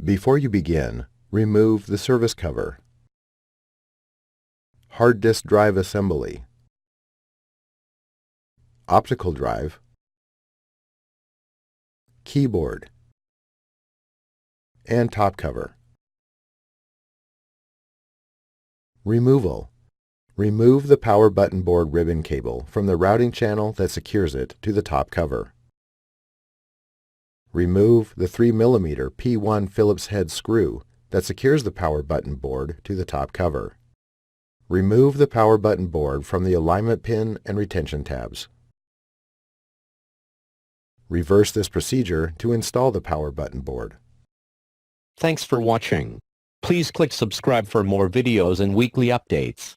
Before you begin, remove the service cover. Hard disk drive assembly. Optical drive. Keyboard. And top cover. Removal. Remove the power button board ribbon cable from the routing channel that secures it to the top cover. Remove the 3mm P1 Phillips head screw that secures the power button board to the top cover. Remove the power button board from the alignment pin and retention tabs. Reverse this procedure to install the power button board. Thanks for watching. Please click subscribe for more videos and weekly updates.